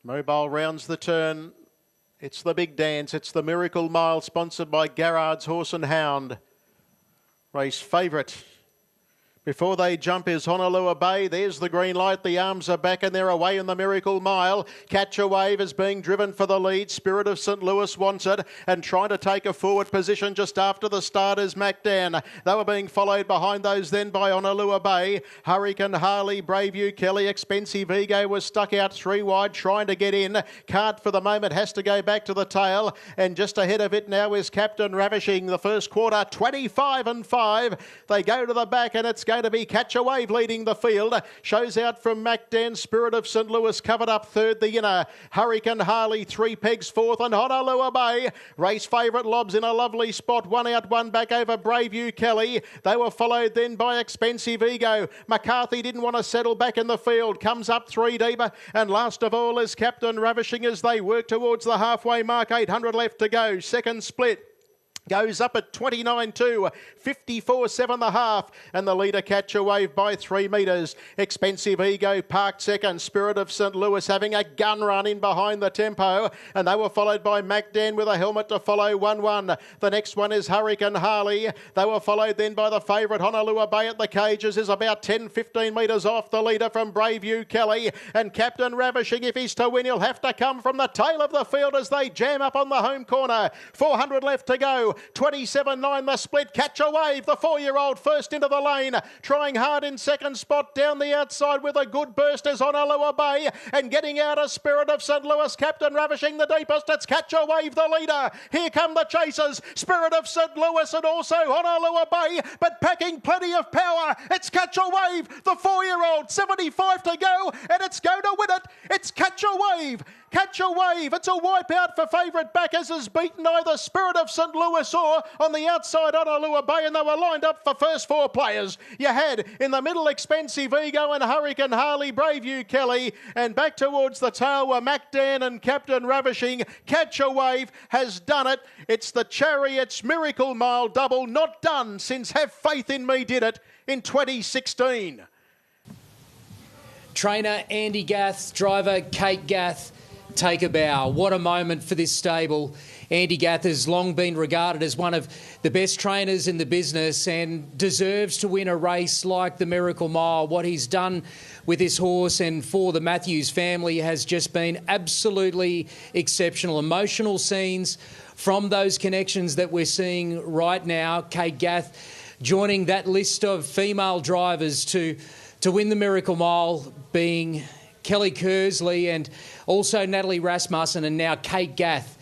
Mobile rounds the turn. It's the big dance. It's the Miracle Mile, sponsored by Garrard's Horse and Hound. Race favourite. Before they jump is Honolulu Bay. There's the green light. The arms are back and they're away in the Miracle Mile. Catch a Wave is being driven for the lead. Spirit of St. Louis wants it and trying to take a forward position just after the start is MacDan. They were being followed behind those then by Honolulu Bay. Hurricane Harley, Braveview Kelly, Expensive Ego was stuck out 3 wide trying to get in. Can't for the moment, has to go back to the tail. And just ahead of it now is Captain Ravishing. The first quarter, 25-5. They go to the back and it's going to be Catch a Wave leading the field. Shows out from MacDan. Spirit of St. Louis covered up third, the inner. Hurricane Harley 3 pegs fourth, and Honolulu Bay race favourite Lobs in a lovely spot. 1 out, 1 back over Braveview Kelly. They were followed then by Expensive Ego. McCarthy didn't want to settle back in the field. Comes up 3 deeper, and last of all is Captain Ravishing as they work towards the halfway mark. 800 left to go. Second split goes up at 29.2, 54.7 the half, and the leader Catch a Wave by 3 metres. Expensive Ego parked second. Spirit of St. Louis having a gun run in behind the tempo, and they were followed by MacDan with a helmet to follow 1-1. The next one is Hurricane Harley. They were followed then by the favourite Honolulu Bay at the cages, is about 10-15 metres off the leader from Braveview Kelly, and Captain Ravishing, if he's to win, he'll have to come from the tail of the field as they jam up on the home corner. 400 left to go. 27.9 the split. Catch a Wave, the 4-year-old, first into the lane, trying hard in second spot down the outside with a good burst as Honolulu Bay, and getting out a Spirit of St. Louis. Captain Ravishing the deepest. It's Catch a Wave the leader. Here come the chasers, Spirit of St. Louis and also Honolulu Bay, but packing plenty of power. It's Catch a Wave, the 4-year-old, 75 to go, and it's going to win it. It's Catch a Wave. Catch a Wave. It's a wipeout for favourite backers, has beaten either Spirit of St. Louis or on the outside Honolulu Bay, and they were lined up for first 4 players. You had in the middle Expensive Ego and Hurricane Harley, Braveview Kelly, and back towards the tail were MacDan and Captain Ravishing. Catch a Wave has done it. It's the Chariot's Miracle Mile double, not done since Have Faith in Me did it in 2016. Trainer Andy Gath, driver Kate Gath, take a bow. What a moment for this stable. Andy Gath has long been regarded as one of the best trainers in the business and deserves to win a race like the Miracle Mile. What he's done with this horse and for the Matthews family has just been absolutely exceptional. Emotional scenes from those connections that we're seeing right now. Kate Gath joining that list of female drivers to win the Miracle Mile, being Kelly Kersley and also Natalie Rasmussen, and now Kate Gath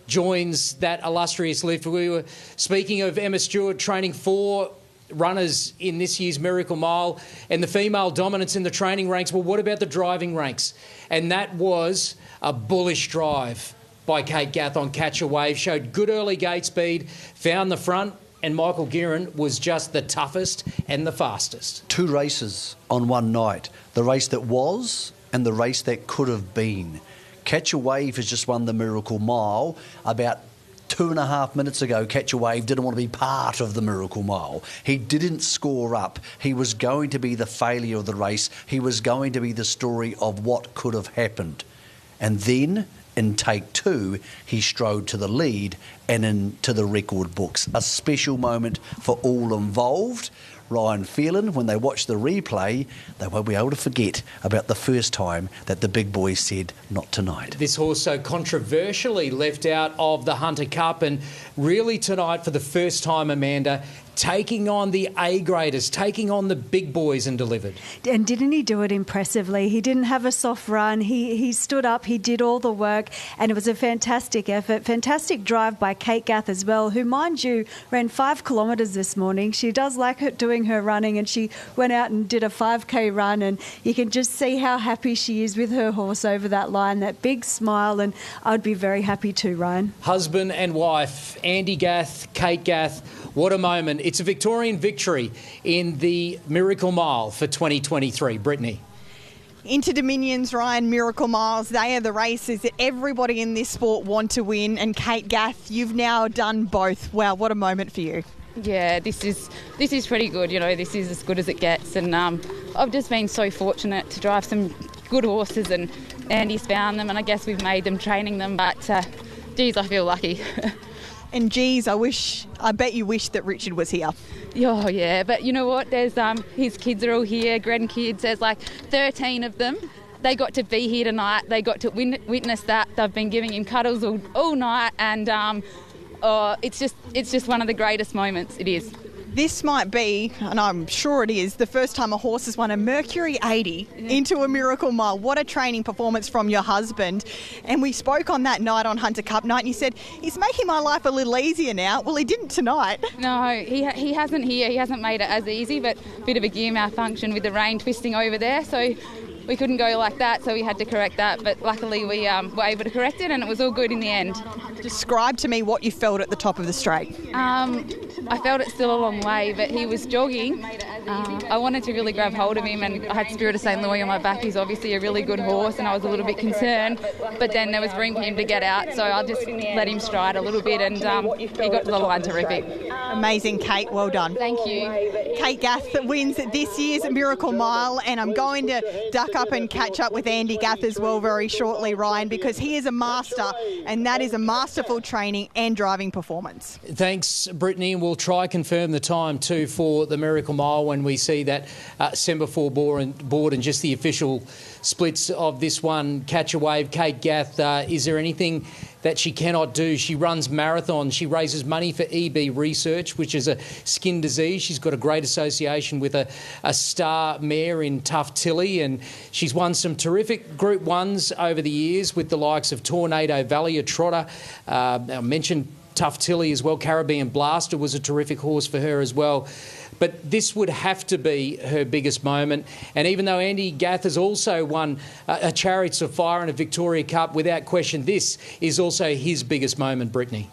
joins that illustrious lift. We were speaking of Emma Stewart training 4 runners in this year's Miracle Mile and the female dominance in the training ranks. Well, what about the driving ranks? And that was a bullish drive by Kate Gath on Catch a Wave. Showed good early gate speed, found the front, and Michael Guerin was just the toughest and the fastest. 2 races on one night. The race that was and the race that could have been. Catch a Wave has just won the Miracle Mile. About 2.5 minutes ago, Catch a Wave didn't want to be part of the Miracle Mile. He didn't score up. He was going to be the failure of the race. He was going to be the story of what could have happened. And then, in take 2, he strode to the lead and into the record books. A special moment for all involved. Ryan Phelan, when they watch the replay, they won't be able to forget about the first time that the big boys said, not tonight. This horse so controversially left out of the Hunter Cup, and really tonight for the first time, Amanda, taking on the A-graders, taking on the big boys and delivered. And didn't he do it impressively? He didn't have a soft run. He stood up, he did all the work, and it was a fantastic effort. Fantastic drive by Kate Gath as well, who, mind you, ran 5 kilometres this morning. She does like doing her running, and she went out and did a 5K run, and you can just see how happy she is with her horse over that line, that big smile, and I'd be very happy too, Ryan. Husband and wife, Andy Gath, Kate Gath, what a moment. It's a Victorian victory in the Miracle Mile for 2023. Brittany. Into Dominions, Ryan, Miracle Miles, they are the races that everybody in this sport want to win. And Kate Gath, you've now done both. Wow, what a moment for you. Yeah, this is pretty good. You know, this is as good as it gets. And I've just been so fortunate to drive some good horses, and Andy's found them, and I guess we've made them training them. But geez, I feel lucky. And geez, I bet you wish that Richard was here. Oh yeah, but you know what? There's his kids are all here, grandkids. There's like 13 of them. They got to be here tonight. They got to witness that. They've been giving him cuddles all night, and it's just one of the greatest moments. It is. This might be, and I'm sure it is, the first time a horse has won a Mercury 80 into a Miracle Mile. What a training performance from your husband. And we spoke on that night on Hunter Cup night, and you said, he's making my life a little easier now. Well, he didn't tonight. No, he hasn't here. He hasn't made it as easy, but a bit of a gear malfunction with the rein twisting over there. So we couldn't go like that, so we had to correct that. But luckily we were able to correct it, and it was all good in the end. Describe to me what you felt at the top of the straight. I felt it still a long way, but he was jogging. I wanted to really grab hold of him, and I had Spirit of St. Louis on my back. He's obviously a really good horse, and I was a little bit concerned. But then there was room for him to get out, so I'll just let him stride a little bit, and he got to the line terrific. Amazing, Kate. Well done. Thank you. Kate Gath wins this year's Miracle Mile, and I'm going to duck up and catch up with Andy Gath as well very shortly, Ryan, because he is a master, and that is a masterful training and driving performance. Thanks, Brittany, and we'll try confirm the time too for the Miracle Mile when we see that semaphore board and just the official splits of this one. Catch a Wave, Kate Gath, is there anything that she cannot do? She runs marathons. She raises money for EB Research, which is a skin disease. She's got a great association with a star mare in Tough Tilly, and she's won some terrific Group 1s over the years with the likes of Tornado Valley, a trotter. I mentioned Tough Tilly as well. Caribbean Blaster was a terrific horse for her as well. But this would have to be her biggest moment. And even though Andy Gath has also won a Chariots of Fire and a Victoria Cup, without question, this is also his biggest moment, Brittany.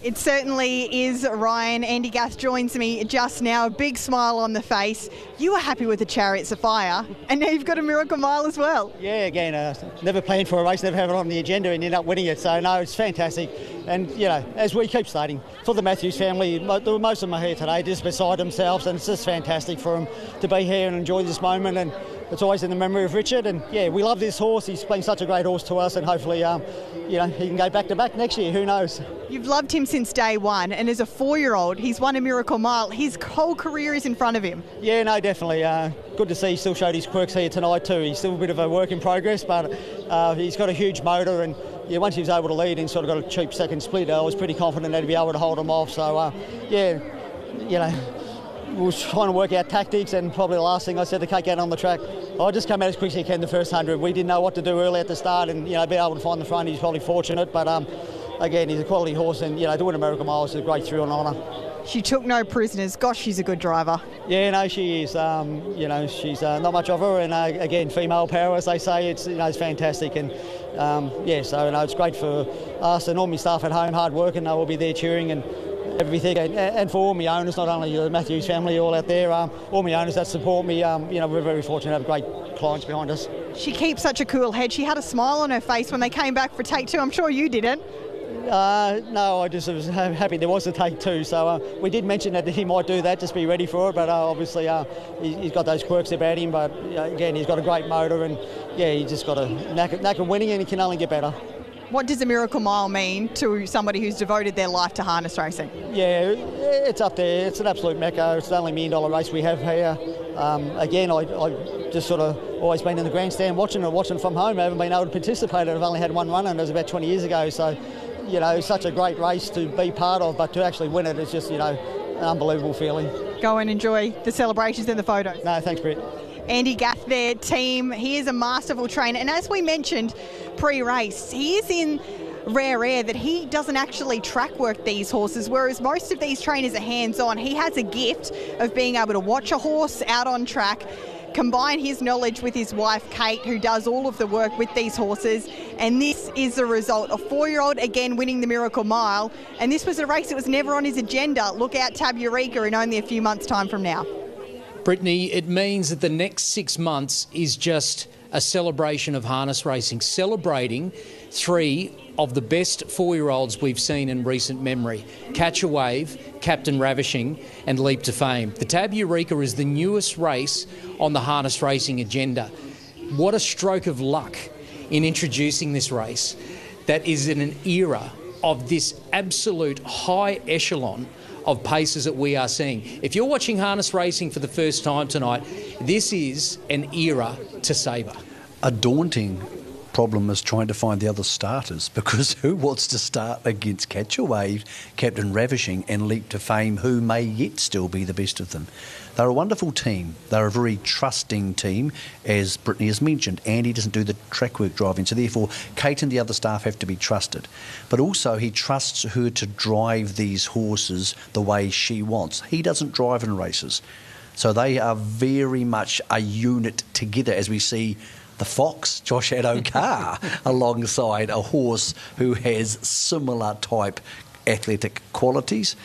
It certainly is, Ryan. Andy Gath joins me just now, a big smile on the face. You were happy with the Chariots of Fire, and now you've got a Miracle Mile as well. Yeah, again, never planned for a race, never have it on the agenda, and end up winning it. So, no, it's fantastic. And, you know, as we keep stating, for the Matthews family, most of them are here today just beside themselves, and it's just fantastic for them to be here and enjoy this moment. And it's always in the memory of Richard, and yeah, we love this horse. He's been such a great horse to us, and hopefully, you know, he can go back to back next year. Who knows? You've loved him since day one, and as a 4-year-old, he's won a Miracle Mile. His whole career is in front of him. Yeah, no, definitely. Good to see he still showed his quirks here tonight too. He's still a bit of a work in progress, but he's got a huge motor, and yeah, once he was able to lead and sort of got a cheap second split, I was pretty confident that he'd be able to hold him off. So yeah, you know, we were trying to work out tactics, and probably the last thing I said to Kate, get on the track. I just come out as quick as he can the first 100. We didn't know what to do early at the start, and you know, being able to find the front, he's probably fortunate. But again, he's a quality horse, and you know, to win a Miracle Mile is a great thrill and honour. She took no prisoners. Gosh, she's a good driver. Yeah, no, she is. You know, she's not much of her, and again, female power, as they say. It's, you know, it's fantastic, and yeah, so you know, it's great for us and all my staff at home, hard working. They will be there cheering and everything, and for all my owners, not only the Matthews family, all out there, all my owners that support me. You know, we're very fortunate to have great clients behind us. She keeps such a cool head. She had a smile on her face when they came back for take 2. I'm sure you didn't. No, I just was happy there was a take 2. So we did mention that he might do that, just be ready for it. But obviously he's got those quirks about him. But again, he's got a great motor, and yeah, he's just got a knack of winning, and he can only get better. What does a Miracle Mile mean to somebody who's devoted their life to harness racing? Yeah, it's up there. It's an absolute mecca. It's the only $1 million race we have here. Again, I just sort of always been in the grandstand watching it from home. I haven't been able to participate. I've only had one run, and it was about 20 years ago. So, you know, it's such a great race to be part of, but to actually win it is just, you know, an unbelievable feeling. Go and enjoy the celebrations and the photos. No, thanks, Britt. Andy Gath, their team, he is a masterful trainer, and as we mentioned pre-race, he is in rare air that he doesn't actually track work these horses, whereas most of these trainers are hands-on. He has a gift of being able to watch a horse out on track, combine his knowledge with his wife Kate, who does all of the work with these horses, and this is the result. A 4-year-old again winning the Miracle Mile, and this was a race that was never on his agenda. Look out Tab Eureka in only a few months' time from now. Brittany, it means that the next 6 months is just a celebration of harness racing, celebrating 3 of the best 4-year-olds we've seen in recent memory. Catch a Wave, Captain Ravishing and Leap to Fame. The Tab Eureka is the newest race on the harness racing agenda. what a stroke of luck in introducing this race that is in an era of this absolute high echelon of paces that we are seeing. If you're watching harness racing for the first time tonight, this is an era to savour. A daunting problem is trying to find the other starters, because who wants to start against Catch a Wave, Captain Ravishing and Leap to Fame, who may yet still be the best of them? They're a wonderful team. They're a very trusting team, as Brittany has mentioned. Andy doesn't do the track work driving, so therefore Kate and the other staff have to be trusted. But also he trusts her to drive these horses the way she wants. He doesn't drive in races. So they are very much a unit together, as we see the Fox, Josh Addo-Carr, alongside a horse who has similar type athletic qualities.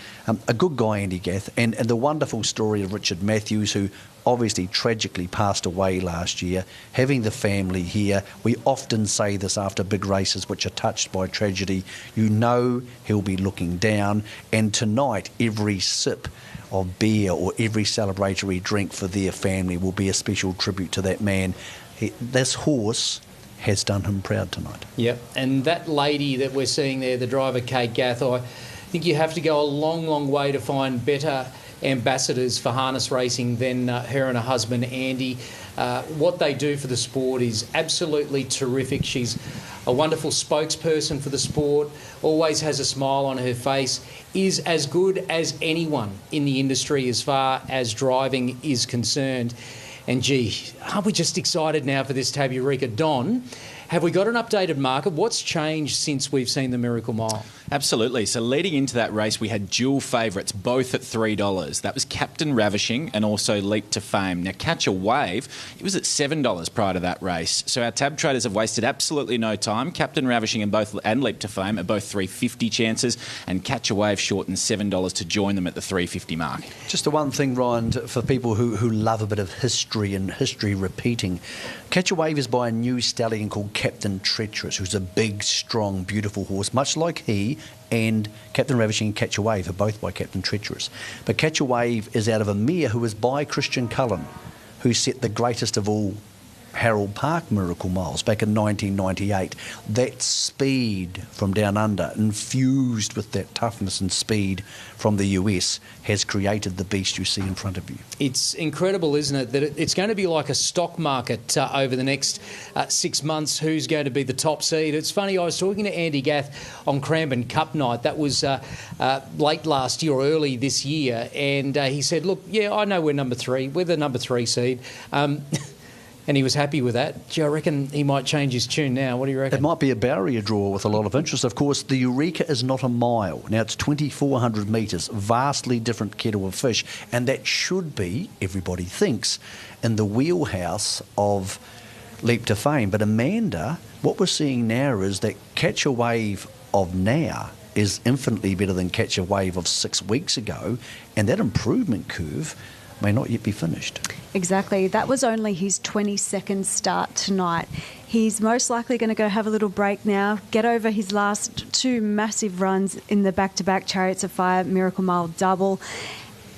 A good guy, Andy Gath, and the wonderful story of Richard Matthews, who obviously tragically passed away last year. Having the family here, we often say this after big races which are touched by tragedy, you know he'll be looking down, and tonight every sip of beer or every celebratory drink for their family will be a special tribute to that man. This horse has done him proud tonight. Yep, and that lady that we're seeing there, the driver Kate Gath, I think you have to go a long, long way to find better ambassadors for harness racing than her and her husband Andy. What they do for the sport is absolutely terrific. She's a wonderful spokesperson for the sport, always has a smile on her face, is as good as anyone in the industry as far as driving is concerned. And gee, aren't we just excited now for this Tab Eureka? Don, have we got an updated market? What's changed since we've seen the Miracle Mile? Absolutely. So leading into that race, we had dual favourites, both at $3. That was Captain Ravishing and also Leap to Fame. Now, Catch a Wave, it was at $7 prior to that race. So our tab traders have wasted absolutely no time. Captain Ravishing and Leap to Fame are both $3.50 chances, and Catch a Wave shortened $7 to join them at the $3.50 mark. Just the one thing, Ryan, for people who love a bit of history and history repeating, Catch a Wave is by a new stallion called Captain Treacherous, who's a big, strong, beautiful horse, much like he and Captain Ravishing and Catch a Wave are both by Captain Treacherous. But Catch a Wave is out of a mare who is by Christian Cullen, who set the greatest of all Harold Park Miracle Miles back in 1998. That speed from down under, infused with that toughness and speed from the US, has created the beast you see in front of you. It's incredible, isn't it, that it's going to be like a stock market over the next 6 months, who's going to be the top seed. It's funny, I was talking to Andy Gath on Cranbourne Cup night. That was late last year or early this year, and he said, look, yeah, I know we're number 3. We're the number 3 seed. And he was happy with that. Gee, I reckon he might change his tune now. What do you reckon? It might be a barrier draw with a lot of interest. Of course, the Eureka is not a mile. Now, it's 2,400 metres, vastly different kettle of fish, and that should be, everybody thinks, in the wheelhouse of Leap to Fame. But Amanda, what we're seeing now is that Catch a Wave of now is infinitely better than Catch a Wave of 6 weeks ago, and that improvement curve may not yet be finished. Exactly. That was only his 22nd start tonight. He's most likely going to go have a little break now, get over his last 2 massive runs in the back-to-back Chariots of Fire Miracle Mile double.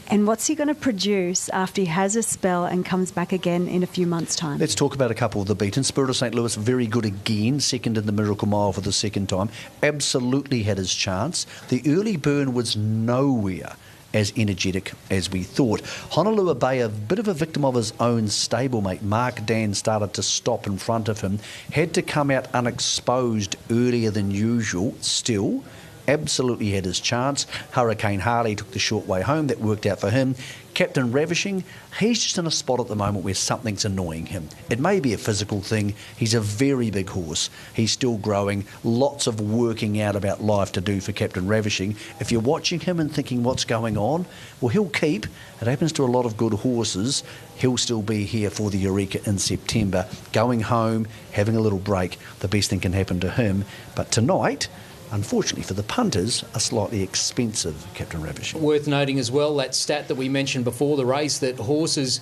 And what's he going to produce after he has a spell and comes back again in a few months' time? Let's talk about a couple of the beaten. Spirit of St. Louis, very good again, second in the Miracle Mile for the second time. Absolutely had his chance. The early burn was nowhere as energetic as we thought. Honolulu Bay, a bit of a victim of his own stablemate. Mark Dan started to stop in front of him, had to come out unexposed earlier than usual. Still, absolutely had his chance. Hurricane Harley took the short way home. That worked out for him. Captain Ravishing, he's just in a spot at the moment where something's annoying him. It may be a physical thing. He's a very big horse. He's still growing. Lots of working out about life to do for Captain Ravishing. If you're watching him and thinking what's going on, well, he'll keep. It happens to a lot of good horses. He'll still be here for the Eureka in September. Going home, having a little break, the best thing can happen to him. But tonight, unfortunately for the punters, a slightly expensive Captain Ravishing. Worth noting as well, that stat that we mentioned before the race, that horses,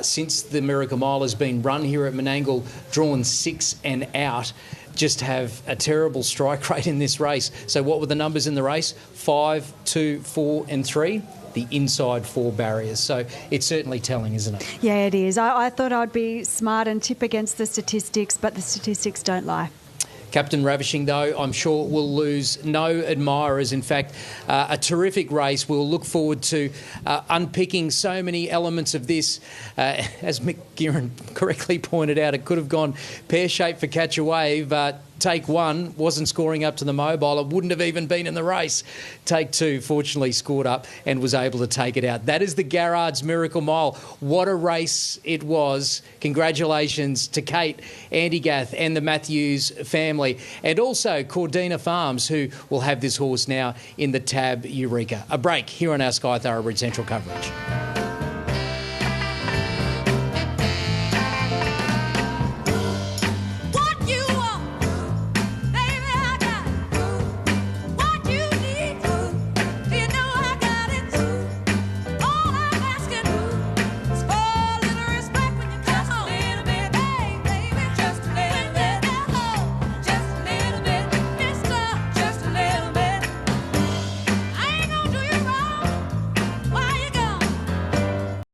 since the Miracle Mile has been run here at Menangle, drawn 6 and out, just have a terrible strike rate in this race. So what were the numbers in the race? 5, 2, 4 and 3? the inside 4 barriers. So it's certainly telling, isn't it? Yeah, it is. I thought I'd be smart and tip against the statistics, but the statistics don't lie. Captain Ravishing, though, I'm sure will lose no admirers. In fact, a terrific race. We'll look forward to unpicking so many elements of this. As Mick Guerin correctly pointed out, it could have gone pear-shaped for Catch a Wave. Take 1 wasn't scoring up to the mobile. It wouldn't have even been in the race. Take 2, fortunately, scored up and was able to take it out. That is the Garrard's Miracle Mile. What a race it was. Congratulations to Kate, Andy Gath and the Matthews family. And also Cordina Farms, who will have this horse now in the Tab Eureka. A break here on our Sky Thoroughbred Central coverage.